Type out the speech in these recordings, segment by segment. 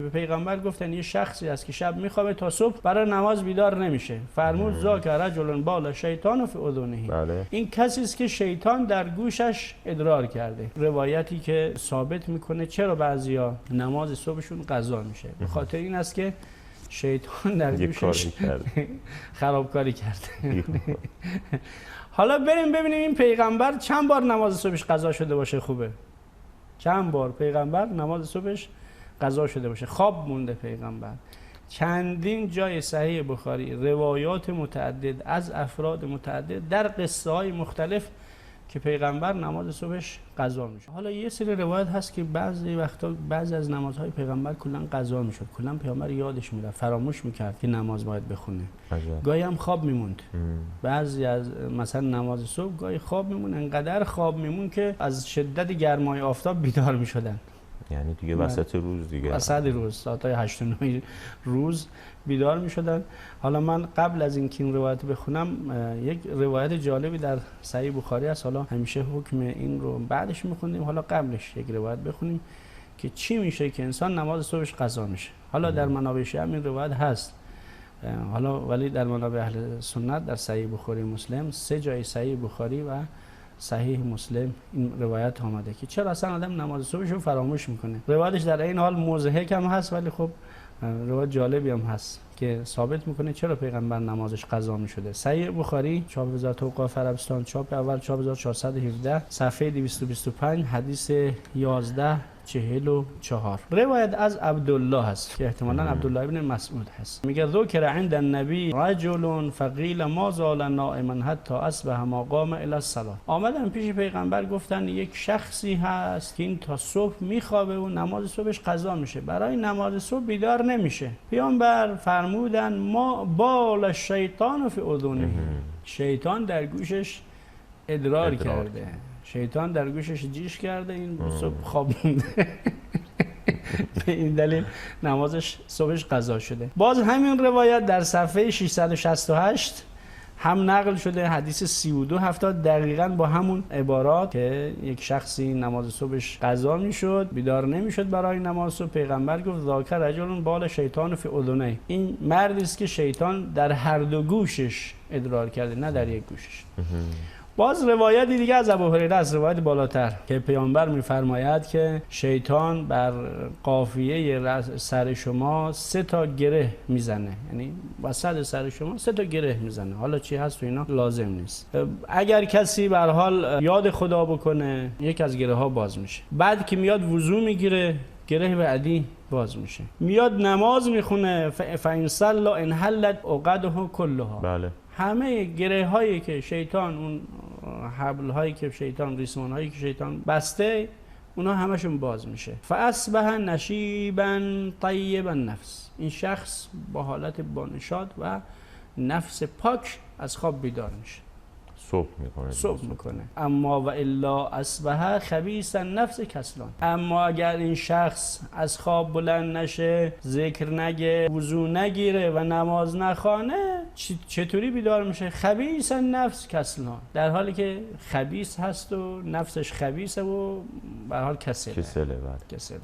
به پیغمبر گفتن یه شخصی هست که شب میخوابه تا صبح برای نماز بیدار نمیشه. فرمود ذاک رجل بال شیطان فی اذنه. بله. این کسی است که شیطان در گوشش ادرار کرده. روایتی که ثابت میکنه چرا بعضیا نماز صبحشون قضا میشه. به خاطر این است که شیطان در گوشش خرابکاری کرده. حالا بریم ببینیم این پیغمبر چند بار نماز صبحش قضا شده باشه خوبه. چند بار پیغمبر نماز صبحش قضا شده باشه. خواب مونده پیغمبر. چندین جای صحیح بخاری روایات متعدد از افراد متعدد در قصه های مختلف که پیغمبر نماز صبحش قضا میشه. حالا یه سری روایت هست که بعضی وقتا بعضی از نمازهای پیغمبر کلا قضا میشد، کلا پیغمبر یادش میرفت، فراموش میکرد که نماز باید بخونه. گاهی هم خواب میموند. بعضی از مثلا نماز صبح گاهی خواب میموند، انقدر خواب میموند که از شدت گرمای آفتاب بیدار میشدن. یعنی دیگه وسط روز دیگه وسط روز ساعتای 8 و 9 روز بیدار می شدن. حالا من قبل از اینکه این روایت بخونم یک روایت جالبی در صحیح بخاری است. حالا همیشه حکم این رو بعدش میخونیم، حالا قبلش یک روایت بخونیم که چی میشه که انسان نماز صبحش قضا میشه. حالا در منابع شیعه این روایت هست، حالا ولی در منابع اهل سنت در صحیح بخاری مسلم 3 جای صحیح بخاری و صحیح مسلم این روایت آمده که چرا اصلا آدم نماز صبحش رو فراموش میکنه. روایتش در این حال مضحک هم هست ولی خب روایت جالبی هم هست که ثابت میکنه چرا پیغمبر نمازش قضا میشده. صحیح بخاری چاپ وزارت اوقاف عربستان، چاپ اول 4417 صفحه 225 حدیث 1144. روایت از عبدالله هست که احتمالاً عبدالله ابن مسعود هست. میگه ذکر عند النبی رجل فقیل ما زال نائما حتی اصبح ما قام الی الصلاه. آمدن پیش پیغمبر گفتن یک شخصی هست که این تا صبح میخوابه و نماز صبحش قضا میشه، برای نماز صبح بیدار نمیشه. پیامبر فرمودن ما بال شیطان فی اذنه. شیطان در گوشش ادرار کرده. شیطان در گوشش جیش کرده، این صبح خواب مونده. به این دلیل نمازش صبحش قضا شده. باز همین روایت در صفحه 668 هم نقل شده، حدیث 3270 دقیقاً با همون عبارات که یک شخصی نماز صبحش قضا میشد، بیدار نمیشد برای نماز صبح. پیغمبر گفت ذاک رجل بال شیطان فی اذنه. این مردی است که شیطان در هر دو گوشش ادرار کرده، نه در یک گوشش. باز روایتی دیگه از ابو هریره است، روایت بالاتر که پیامبر میفرماید که شیطان بر قافیه سر شما 3 تا گره میزنه، یعنی وسط سر شما 3 تا گره میزنه. حالا چی هست و اینا لازم نیست. اگر کسی به هر حال یاد خدا بکنه یک از گره ها باز میشه، بعد که میاد وضو میگیره گره بعدی باز میشه، میاد نماز میخونه فإن صلى انحلت عقده كلها. بله. همه گره هایی که شیطان، اون حبل هایی که شیطان، ریسمان هایی که شیطان بسته، اونا همشون باز میشه. فاصبح نشیبا طیب النفس. این شخص با حالت بانشاد و نفس پاک از خواب بیدار میشه. صبح میکنه. اما و الا اصبح خبیث النفس کسلان. اما اگر این شخص از خواب بلند نشه، ذکر نگه، وضو نگیره و نماز نخوانه، چطوری بیدار میشه؟ خبیث النفس کسلان، در حالی که خبیث هست و نفسش خبیثه و به هر حال کسله.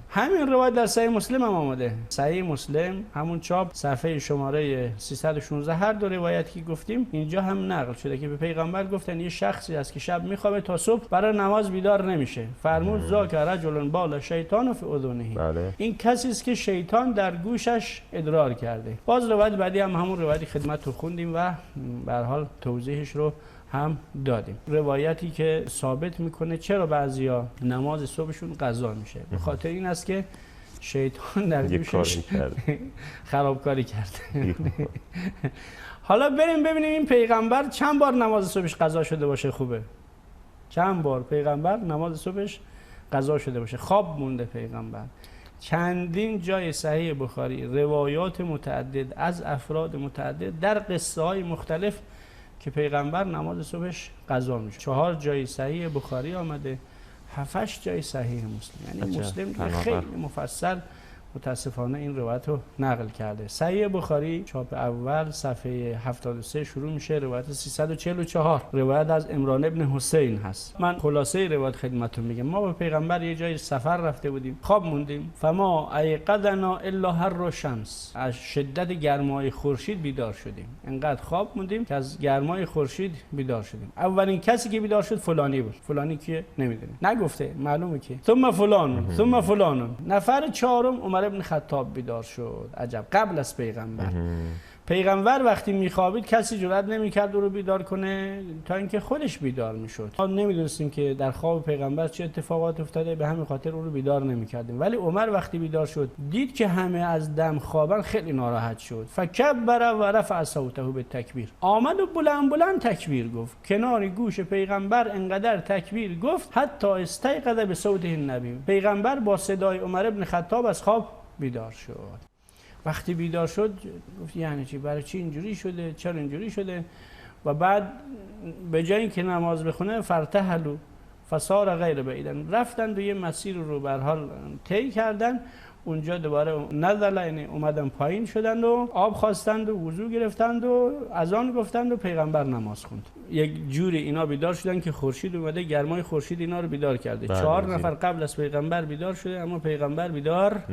همین روایت در صحیح مسلم هم آمده. صحیح مسلم همون چاپ صفحه شماره 316 هر دو روایتی که گفتیم اینجا هم نقل شده که به پیغمبر گفتن یه شخصی هست که شب میخوابه تا صبح برای نماز بیدار نمیشه. فرمود ذاک رجل بال شیطان فی اذنه. بله. این کسی است که شیطان در گوشش ادرار کرده. باز روایت بعدی هم همون روایتی خدمت رو خوندیم و به هر حال توضیحش رو هم دادیم. روایتی که ثابت میکنه چرا بعضیا نماز صبحشون قضا میشه. به خاطر این است که شیطان در گوشش خرابکاری کرده. حالا بریم ببینیم این پیغمبر چند بار نماز صبحش قضا شده باشه خوبه. چند بار پیغمبر نماز صبحش قضا شده باشه. خواب مونده پیغمبر. چندین جای صحیح بخاری روایات متعدد از افراد متعدد در قصه های مختلف که پیغمبر نماز صبحش قضا میشه. 4 جای صحیح بخاری آمده، 7-8 جای صحیح مسلم. یعنی مسلم که خیلی مفصل متاسفانه این روایت رو نقل کرده. صحیح بخاری چاپ اول صفحه 73 شروع میشه، روایت 344 روایت از عمران ابن حسین هست. من خلاصه روایت خدمتتون میگم. ما با پیغمبر یه جای سفر رفته بودیم، خواب موندیم. فما ایقظنا الا حر الشمس، از شدت گرمای خورشید بیدار شدیم. انقدر خواب موندیم که از گرمای خورشید بیدار شدیم. اولین کسی که بیدار شد فلانی بود. فلانی کیه نمیدونیم، نگفته، معلومه که ثم فلان ثم فلان. نفر چهارم عمر ابن خطاب بیدار شد. عجب، قبل از پیغمبر. پیغمبر وقتی میخوابید کسی جرئت نمیکرد او رو بیدار کنه تا اینکه خودش بیدار میشد. ما نمیدونستیم که در خواب پیغمبر چه اتفاقات افتاده، به همین خاطر او رو بیدار نمیکردیم. ولی عمر وقتی بیدار شد دید که همه از دم خوابن، خیلی ناراحت شد. فکبر و رفع صوته بالتکبیر، آمد و بلند بلند تکبیر گفت. کنار گوش پیغمبر انقدر تکبیر گفت حتی استیقظ به صوته النبی. پیغمبر با صدای عمر ابن خطاب از خواب بیدار شد. وقتی بیدار شد گفت یعنی چی، برای چی اینجوری شده، چرا اینجوری شده؟ و بعد به جای اینکه نماز بخونه فرتحلوا فصار غیر بعیدن، رفتن و یه مسیر رو به هر حال طی کردن. اونجا دوباره نزل، یعنی اومدن پایین شدند و آب خواستند و وضو گرفتند و اذان گفتند و پیغمبر نماز خوند. یک جوری اینا بیدار شدن که خورشید اومده، گرمای خورشید اینا رو بیدار کرده. 4 نفر قبل از پیغمبر بیدار شده اما پیغمبر بیدار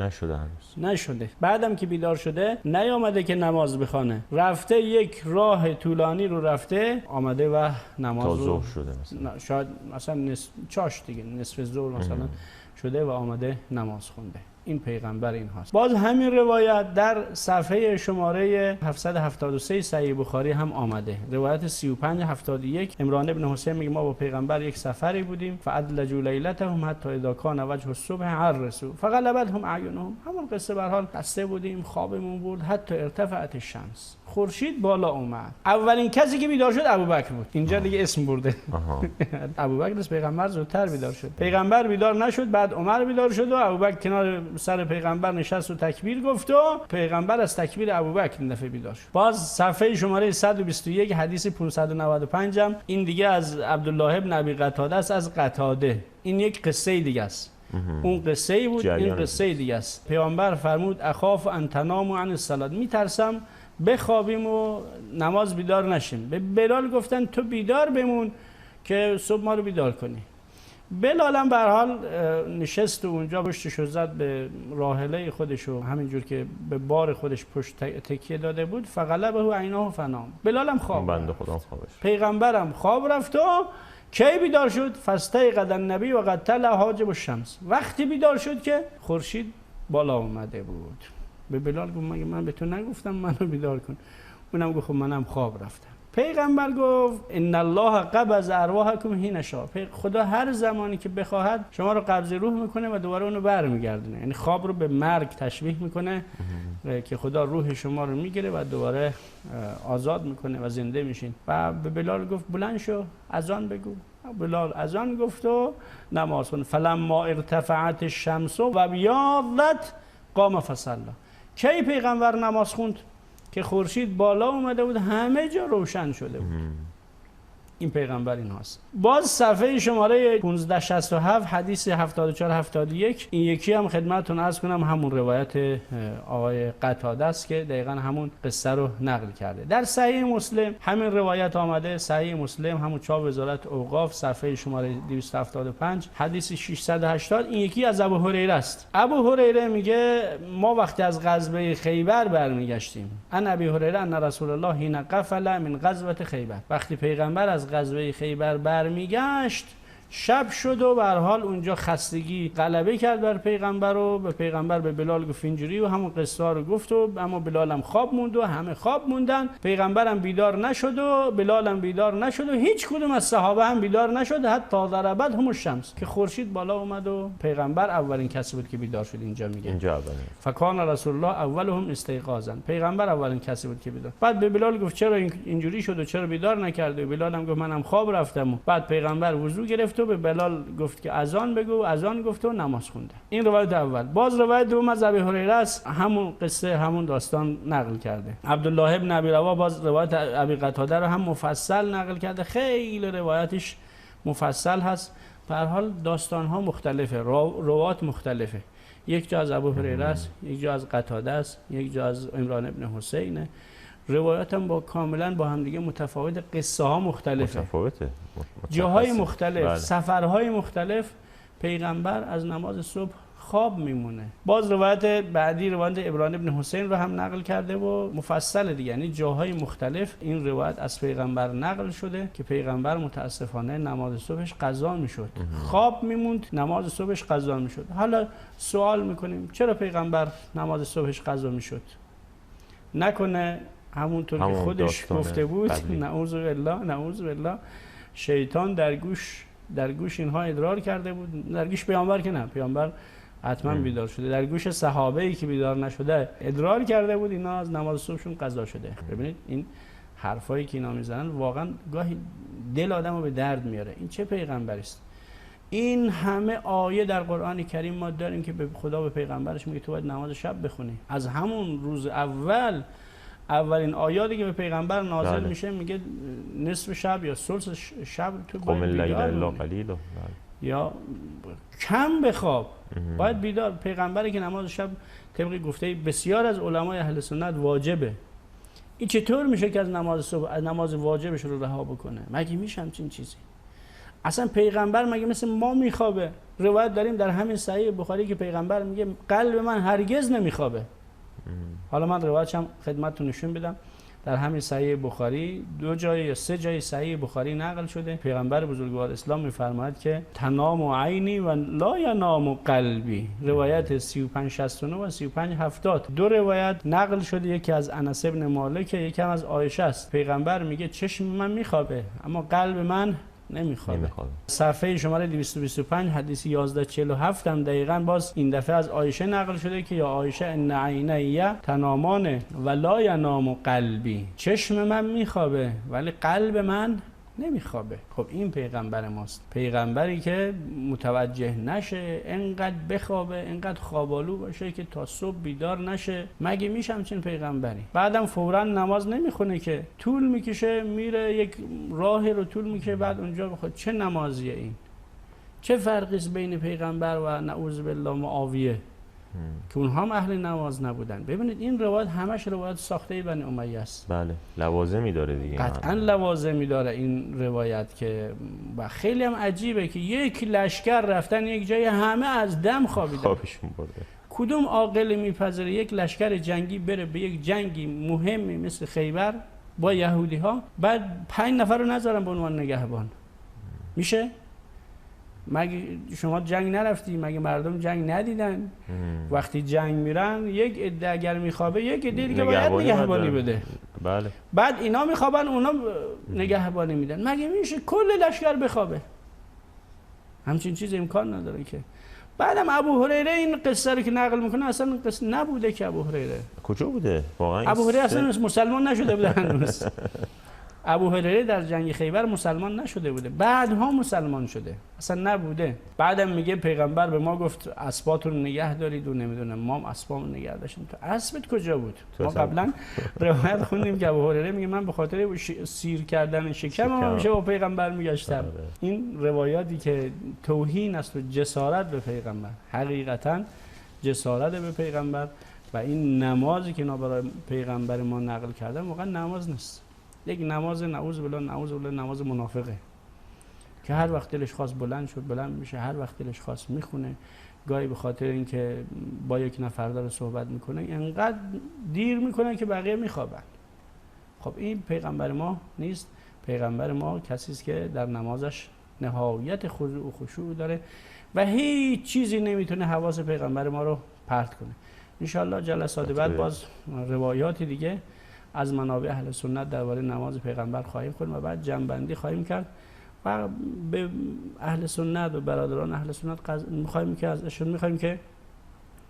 نشده. بعدم که بیدار شده نیامده که نماز بخونه، رفته یک راه طولانی رو رفته آمده و نماز رو ظهر شده، مثلا شاید مثلا چاش دیگه نصف ظهر مثلا شده و آمده نماز خونده. این پیغمبر این هاست. باز همین روایت در صفحه شماره 773 صحیح بخاری هم آمده. روایت 3571 عمران ابن حسین میگه ما با پیغمبر یک سفری بودیم، فادلجوا لیلتهم حتی اذا کان وجه الصبح عرسوا فغلبتهم اعینهم. همون قصه به هر حال خسته بودیم، خوابمون بود، حتی ارتفعت الشمس، خورشید بالا اومد. اولین کسی که بیدار شد ابوبکر بود. اینجا دیگه اسم برده. ابوبکر از پیغمبر زودتر بیدار شد. پیغمبر بیدار نشد، بعد عمر بیدار شد و ابوبکر کنار سر پیغمبر نشست و تکبیر گفت و پیغمبر از تکبیر ابوبکر این دفعه بیدار شد. باز صفحه شماره 121 حدیث 595 هم این دیگه از عبدالله ابن ابی قتاده است، از قتاده. این یک قصه دیگه است. اون قصه ای بود، این قصه دیگه است. پیامبر فرمود اخاف ان تناموا عن الصلاه، میترسم بخوابیم و نماز بیدار نشیم. به بلال گفتن تو بیدار بمون که صبح ما رو بیدار کنی. بلال هم به هر حال نشست و اونجا پشتشو زد به راحله خودش و همینجور که به بار خودش پشت تکیه داده بود. فغلبه عیناه فنام. بلال هم خواب بنده خدا خوابش. پیغمبرم خواب رفت و کی بیدار شد؟ فاستیقظ النبی و قد طلع حاجب الشمس، وقتی بیدار شد که خورشید بالا اومده بود. به بلال گفت مگه من به تو نگفتم منو بیدار کن؟ اونم گفت خب منم خواب رفتم. پیغمبر گفت ان الله قبض ارواحکم حین شاء، خدا هر زمانی که بخواهد شما رو قبض روح میکنه و دوباره اونو برمیگردونه. یعنی خواب رو به مرگ تشبیه میکنه که خدا روح شما رو میگیره و دوباره آزاد میکنه و زنده میشین. و به بلال گفت بلند شو اذان بگو. بلال اذان گفت و نماز خوند. فلما ارتفعت الشمس و بیاضت قام فصلی. کی پیغمبر نماز خوند؟ که خورشید بالا اومده بود، همه جا روشن شده بود. این پیغمبر این هاست. باز صفحه شماره 1567 حدیث 7471 این یکی هم خدمتتون عرض کنم همون روایت آقای قتاده است که دقیقاً همون قصه رو نقل کرده. در صحیح مسلم همین روایت آمده. صحیح مسلم همون چاپ وزارت اوقاف صفحه شماره 275 حدیث 680 این یکی از ابو هریره است. ابو هریره میگه ما وقتی از غزوه خیبر برمیگشتیم، ان ابی هریره ان رسول الله حین قفل من غزوه خیبر، وقتی پیغمبر از غزوه خیبر برمیگشت شب شد و به هر حال اونجا خستگی غلبه کرد بر پیغمبر و به پیغمبر به بلال گفت اینجوری و همون قصه ها رو گفت و اما بلال هم خواب موند و همه خواب موندن. پیغمبرم بیدار نشد و بلال هم بیدار نشد و هیچ کدوم از صحابه هم بیدار نشد حتی ضربتهم الشمس، که خورشید بالا اومد و پیغمبر اولین کسی بود که بیدار شد. اینجا میگه اینجا فکان رسول الله اولهم استيقاظا، پیغمبر اولین کسی بود که بیدار. بعد به بلال گفت چرا اینجوری شد و چرا بیدار نکردی؟ بلال هم گفت منم خواب رفتم. بعد پیغمبر وضو گرفت و به بلال گفت که اذان بگو، اذان گفت و نماز خونده. این روایت اول. باز روایت دوم از ابی هریره است، همون قصه همون داستان نقل کرده. عبدالله ابن ابی روا باز روایت ابی قتاده رو هم مفصل نقل کرده، خیلی روایتش مفصل هست. به هر حال داستان ها مختلفه، روایت مختلفه. یک جا از ابو هریره است، یک جا از قتاده است، یک جا از عمران ابن حسین. روایات هم با کاملا با هم دیگه متفاوت، قصه ها مختلفه، متفاوته، جاهای مختلف، بله. سفرهای مختلف. پیغمبر از نماز صبح خواب میمونه. باز روایت بعدی روایت عمران ابن حسین رو هم نقل کرده و مفصل دیگه، یعنی جاهای مختلف این روایت از پیغمبر نقل شده که پیغمبر متاسفانه نماز صبحش قضا میشد، خواب میموند، نماز صبحش قضا میشد. حالا سوال میکنیم چرا پیغمبر نماز صبحش قضا میشد؟ نکنه همونطور که خودش گفته بود، نعوذ بالله شیطان در گوش اینها ادرار کرده بود، در گوش پیامبر که نه، پیامبر حتما بیدار شده، در گوش صحابه ای که بیدار نشده ادرار کرده بود اینا از نماز صبحشون قضا شده. ببینید این حرفایی که اینا میزنن واقعا گاهی دل آدمو به درد میاره. این چه پیغمبری است؟ این همه آیه در قرآن کریم ما داریم که به خدا به پیغمبرش میگه تو باید نماز شب بخونی. از همون روز اولین آیاتی که به پیغمبر نازل میشه میگه نصف شب یا ثلث شب تو باید بیدار بمونی یا کم بخواب، باید بیدار. پیغمبری که نماز شب طبق گفته بسیار از علمای اهل سنت واجبه، این چطور میشه که از نماز صبح از نماز واجبش رو رها بکنه؟ مگه میشه همچین چیزی؟ اصلا پیغمبر مگه مثل ما میخوابه؟ روایت داریم در همین صحیح بخاری که پیغمبر میگه قلب من هرگز نمیخوابه. حالا من روایتش هم خدمتتون نشون بدم. در همین صحیح بخاری 2 جای یا 3 جای صحیح بخاری نقل شده، پیغمبر بزرگوار اسلام میفرماید که تنام عینی و لا ینام قلبی. روایت 3569 و 3570 دو روایت نقل شده، یکی از انس بن مالک، یکی هم از عایشه است. پیغمبر میگه چشم من میخوابه اما قلب من نمیخوابه. صفحه شماره 225 حدیث 1147 هم دقیقاً باز این دفعه از عایشه نقل شده که یا عایشه ان عینی تنامان و لا ینام قلبی، چشم من میخوابه ولی قلب من نمیخوابه. خب این پیغمبر ماست، پیغمبری که متوجه نشه، انقدر بخوابه، انقدر خوابالو باشه که تا صبح بیدار نشه. مگه میشه همچین پیغمبری؟ بعدم فوراً نماز نمیخونه که طول میکشه، میره یک راهی رو طول میکشه بعد اونجا بخواد. چه نمازیه این؟ چه فرقی است بین پیغمبر و نعوذ بالله معاویه که اونها هم اهل نماز نبودن؟ ببینید این روایت همش روایت ساخته بنی امیه است. بله لوازمی داره دیگه، قطعا لوازمی داره این روایت که و خیلی هم عجیبه که یک لشکر رفتن یک جای همه از دم خوابیدن. خوابشون برده. کدوم عاقل میپذیره یک لشکر جنگی بره به یک جنگی مهمی مثل خیبر با یهودی ها بعد 5 نفر رو نذارن به عنوان نگهبان؟ میشه؟ مگه شما جنگ نرفتی؟ مگه مردم جنگ ندیدن؟ وقتی جنگ میرن یک عده اگر میخوابه یک عده دیگه باید نگهبانی بده. بله. بعد اینا میخوابن اونا نگهبانی میدن. مگه میشه کل لشکر بخوابه؟ همچین چیز امکان نداره که. بعدم ابو هریره این قصه رو که نقل میکنه اصلا قصه نبوده که ابو هریره کجا بوده واقعا؟ ابو هریره اصلا مسلمان نشده بوده هنوز. ابو هریره در جنگ خیبر مسلمان نشده بوده، بعدها مسلمان شده، اصلا نبوده. بعدم میگه پیغمبر به ما گفت اسباتون نگه دارید و نمیدونم ما هم اسبامون نگه داشتیم. تو اسبت کجا بود؟ ما قبلا روایت خوندیم که ابو هریره میگه من به خاطر سیر کردن شکمم همیشه با پیغمبر میگشتم. این روایاتی که توهین است و جسارت به پیغمبر، حقیقتا جسارت به پیغمبر. و این نمازی که اینا برای پیغمبر ما نقل کردن واقعا نماز نیست، یک نماز نعوذ بالله نماز منافقه که هر وقت دلش خواست بلند شد بلند میشه، هر وقت دلش خواست میخونه. گاهی به خاطر اینکه با یک نفر داره صحبت میکنه اینقدر دیر میکنه که بقیه میخوابن. خب این پیغمبر ما نیست. پیغمبر ما کسی است که در نمازش نهایت خضوع و خشوع داره و هیچ چیزی نمیتونه حواس پیغمبر ما رو پرت کنه. ان شاء الله جلسات بعد باز روایات دیگه از منابع اهل سنت درباره نماز پیغمبر خواهیم خوند و بعد جمع‌بندی خواهیم کرد و به اهل سنت و برادران اهل سنت می‌خوایم که ازشون می‌خوایم که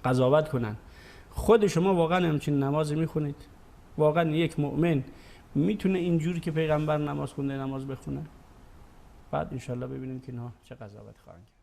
قضاوت کنن. خود شما واقعا همچین نمازی میخونید؟ واقعا یک مؤمن میتونه اینجوری که پیغمبر نماز خونده نماز بخونه؟ بعد ان شاء الله ببینیم که نه چه قضاوت خواهند کرد.